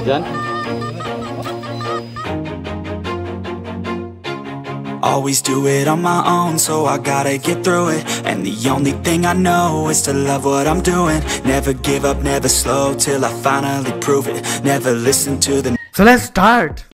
Diyan? Always do it on my own, so I gotta get through it. And the only thing I know is to love what I'm doing. Never give up, never slow, till I finally prove it. Never listen to the... So let's start.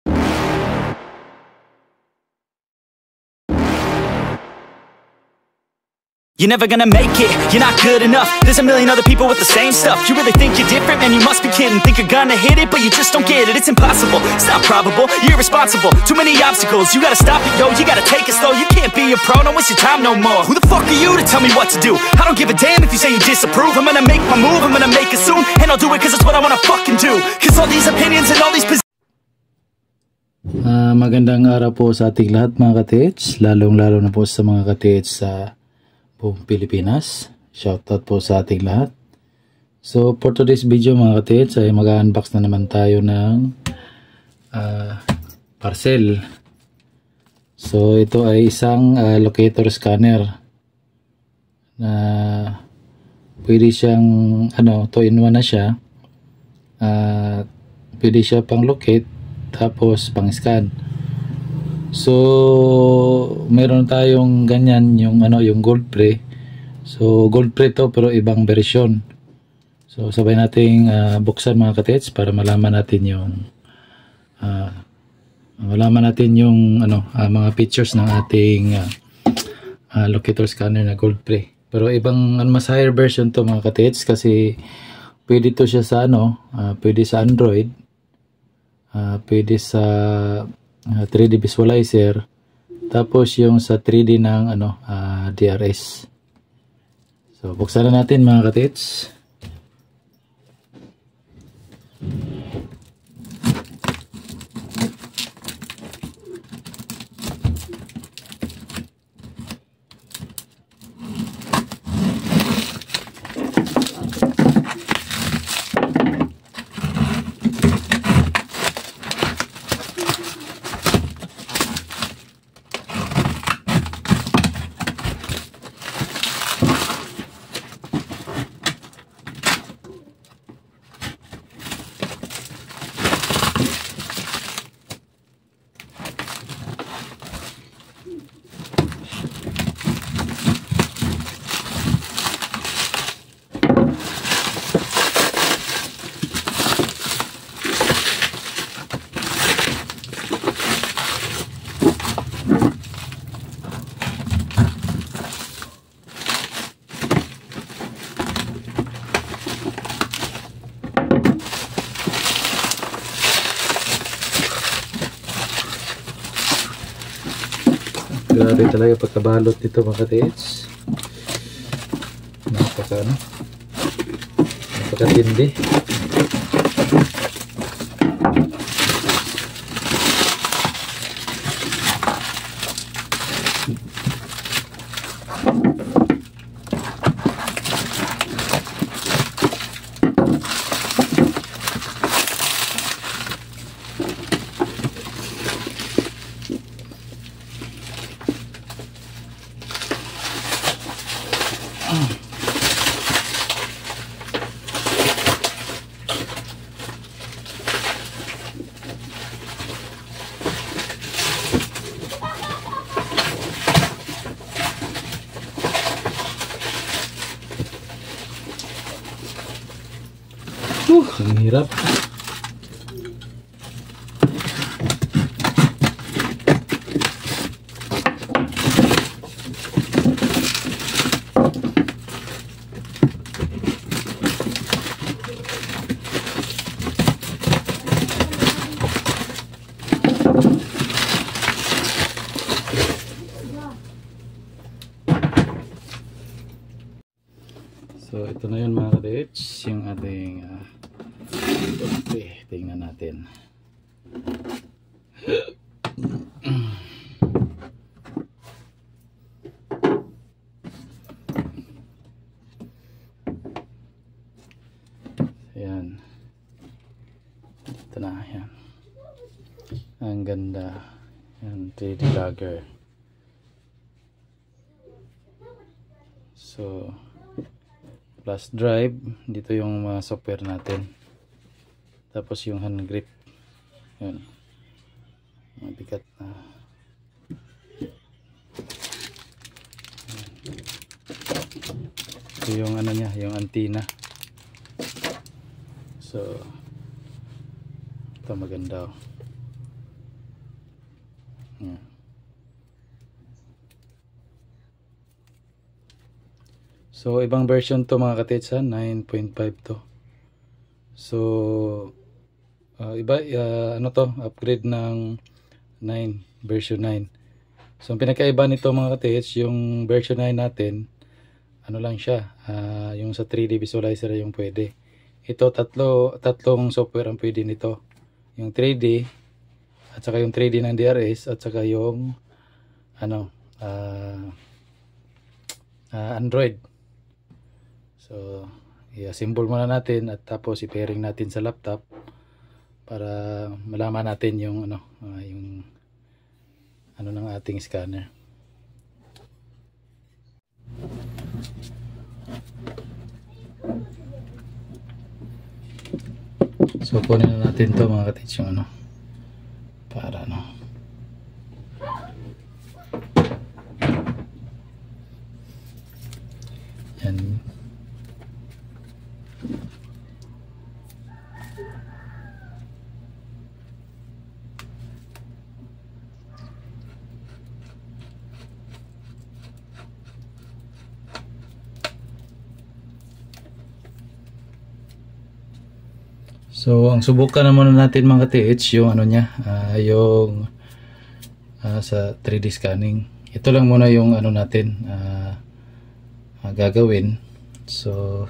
You're never gonna make it, you're not good enough. There's a million other people with the same stuff. You really think you're different? Man, you must be kidding. Think you're gonna hit it, but you just don't get it. It's impossible, it's not probable, you're irresponsible. Too many obstacles, you gotta stop it, yo. You gotta take it slow, you can't be a pro. Don't waste your time no more. Who the fuck are you to tell me what to do? I don't give a damn if you say you disapprove. I'm gonna make my move, I'm gonna make it soon. And I'll do it cause it's what I wanna fucking do. Cause all these opinions and all these Magandang araw po sa ating lahat mga ka-TH, lalong-lalo na po sa mga ka-TH sa buong Pilipinas. Shoutout po sa ating lahat. So for today's video mga ka-TH ay mag-unbox na naman tayo ng parcel. So ito ay isang locator scanner na pwede siyang two in one na siya. Pwede siya pang locate tapos pang scan. So meron tayong ganyan yung yung Goldpre. So Goldpre to pero ibang version. So sabay nating buksan mga ka-TH para malaman natin yung mga features ng ating locator scanner na Goldpre. Pero ibang mas higher version to mga ka-TH kasi pwede to siya sa pwede sa Android, pwede sa 3D visualizer, tapos yung sa 3D ng DRS. So buksan na natin mga ka-TH. Grabe talaga pagkabalot dito mga ka-TH. Napakatindi. Ang hirap. So ito na yun mga ka-TH, yung ating okay, tingnan natin. Ayan. Ito na, ayan. Ang ganda. Ayan, 3D logger. So flash drive, dito yung mga software natin. Tapos yung hand grip. Yun. Mabigat na. Ito yung ano niya, yung antenna. So, ito maganda. Yan. So, ibang version to mga katitsa, 9.5 to. So, ano to, upgrade ng 9, version 9. So, ang pinakaiba nito mga katits, yung version 9 natin, ano lang siya, yung sa 3D visualizer yung pwede. Ito, tatlong software ang pwede nito. Yung 3D, at saka yung 3D ng DRS, at saka yung, ano, Android. So, i-assemble muna natin at tapos i-pairing natin sa laptop para malaman natin yung yung ng ating scanner. So, kunin na natin to mga katits yung para yan. So, ang subukan na muna natin mga ka-TH yung niya, yung sa 3D scanning. Ito lang muna yung natin gagawin. So,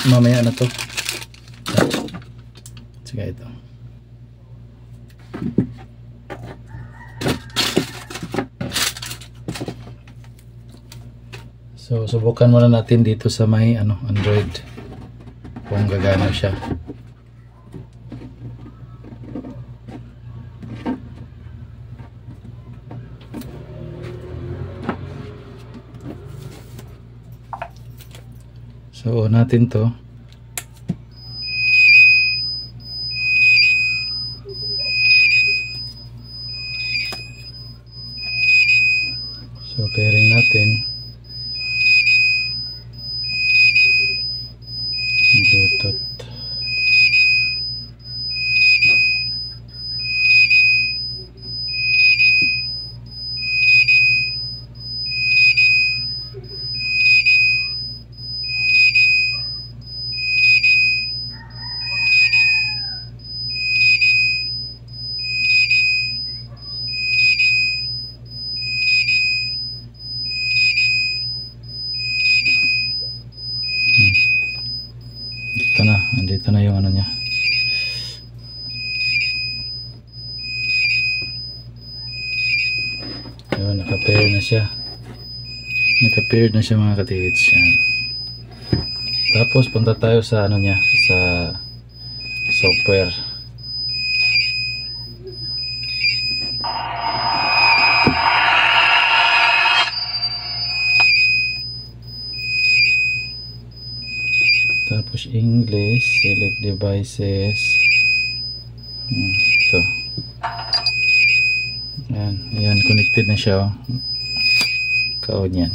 mamaya na to. Sige ito. So, subukan muna natin dito sa may Android. Kung gagana siya. So, natin to. So, pairing natin. Bluetooth. Andito na yung niya. Ayun, naka-pair na siya. Naka-pair na siya mga ka-TH. Yan. Tapos punta tayo sa niya, sa software. Tapos English, select devices. Ito. Ayan, connected na siya. Kaon yan.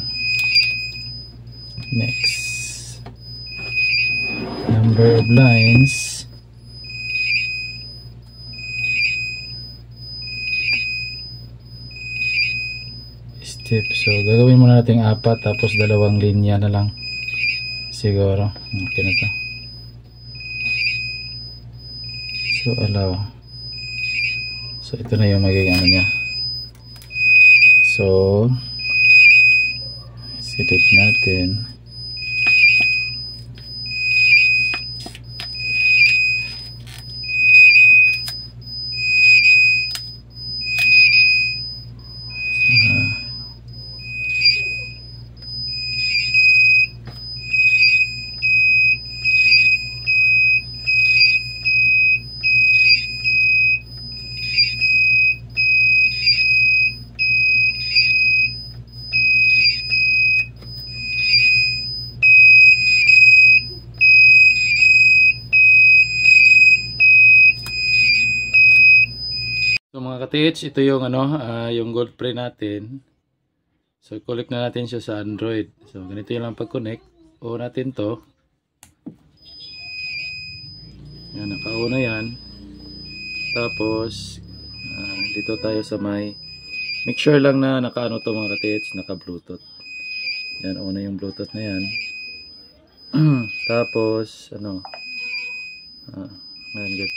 Next. Number of lines. Step. So, gagawin muna natin 4 tapos 2 linya na lang. Siguro. Okay na to. So, allow. So, ito na yung magiging niya. So, select natin. ka-TH, ito yung ano, yung gold pre natin. So connect na natin siya sa Android. So ganito yung lang pag-connect. O natin to. Yan, naka-on na yan. Tapos dito tayo sa may, make sure lang na naka-ano to mga ka-TH, naka-Bluetooth. Yan, on na yung Bluetooth na yan. Tapos ano, yan, good.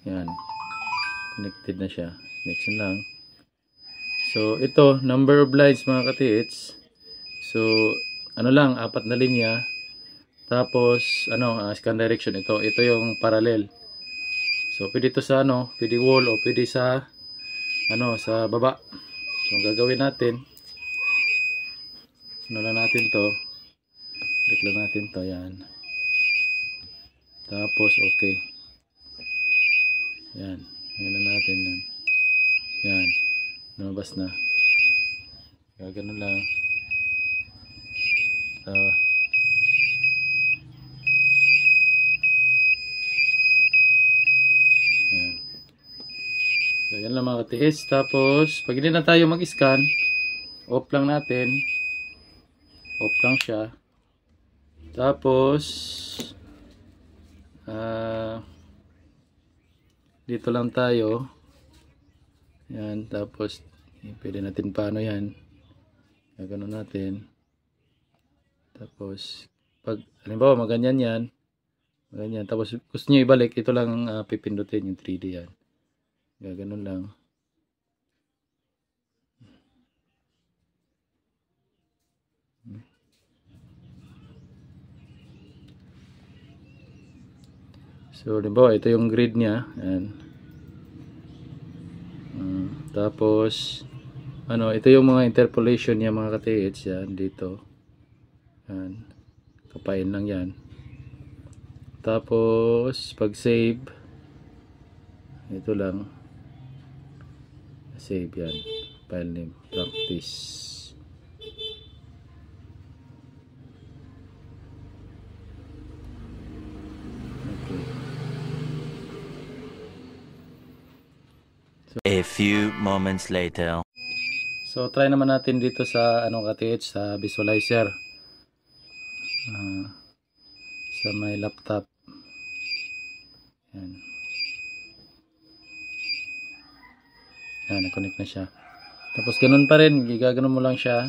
Yan, connected na siya. Next lang. So ito, number of lines mga ka-TH. So ano lang, 4 na linya. Tapos ano, scan direction, ito yung parallel. So pwede ito sa ano, pwede wall o pwede sa ano, sa baba. So gagawin natin, ano lang natin to, click lang natin to, yan. Tapos okay. Yan, ngayon na natin yan. Yan, lumabas na. Gagano lang. Yan. So yan lang mga ka-TH. Tapos pag hindi na tayo mag-scan, off lang natin. Off lang siya. Tapos dito lang tayo. Yan, tapos pwede natin paano yan. Gagano natin. Tapos pag halimbawa maganyan yan. Ganyan. Tapos gusto niyo ibalik, ito lang pipindutin yung 3D yan. Gaganon lang. So, halimbawa, ito yung grid niya. Ayan. Tapos, ano, ito yung mga interpolation niya mga ka-TH. Yan, dito. Yan. Kapain lang yan. Tapos, pag save, ito lang. Save yan. File name, practice. A few moments later. So try naman natin dito sa ano ka-TH, sa visualizer. Sa my laptop. Yan. Yan, na-connect na siya. Tapos ganun pa rin, gaganon mo lang siya.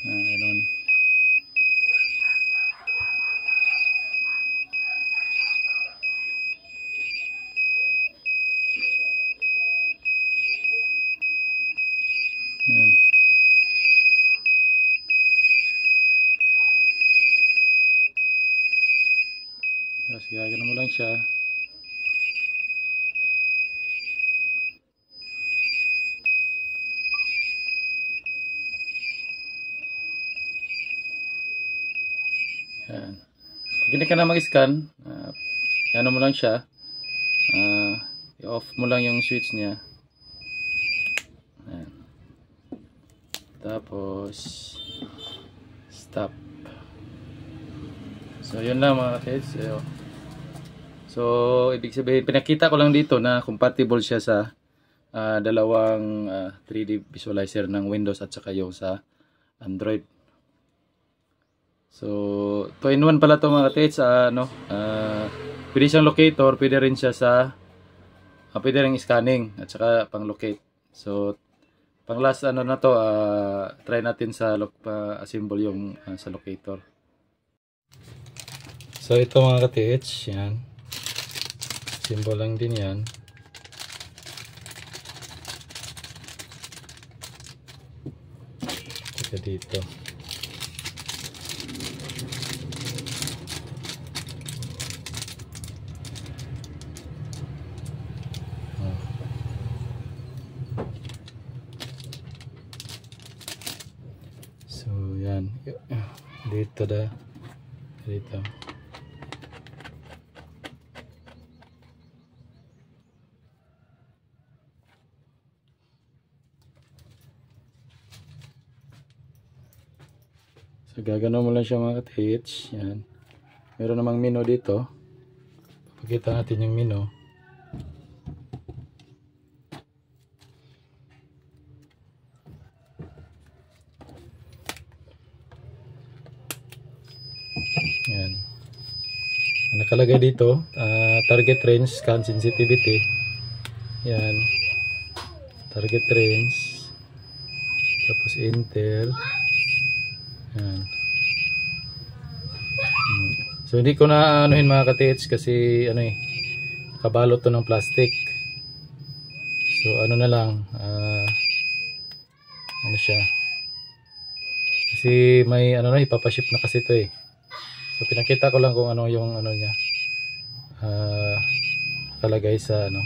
Ganun. Yan. Tapos gaganon mo lang siya. Yan. Pag hindi ka na mag-scan, ano mo lang siya. I-off mo lang yung switch niya. Yan. Tapos stop. So yun lang mga ka-TH. So ibig sabihin, pinakita ko lang dito na compatible siya sa dalawang 3D visualizer ng Windows at saka yung sa Android. So 2-in-1 pala to mga ka-TH. Pwede siyang locator, pwede rin siya sa pwede rin scanning at saka pang locate. So pang last ano na to, try natin sa assemble yung sa locator. So ito mga ka-TH, yan. Assemble lang din yan. Ito dito. So yan, dito dito. So gagano mo lang siya mga ka-TH. Yan. Meron namang menu dito. Pakita natin yung menu. nakalagay dito, target range, scan sensitivity. Yan. Target range. Tapos enter. Yan. So hindi ko na anuhin mga ka-TH kasi ano kabalot to ng plastic. So ano na lang, ano siya. Kasi may ano na ipapaship na kasi ito So pinakita ko lang kung ano yung ano niya. Kalagay sa ano.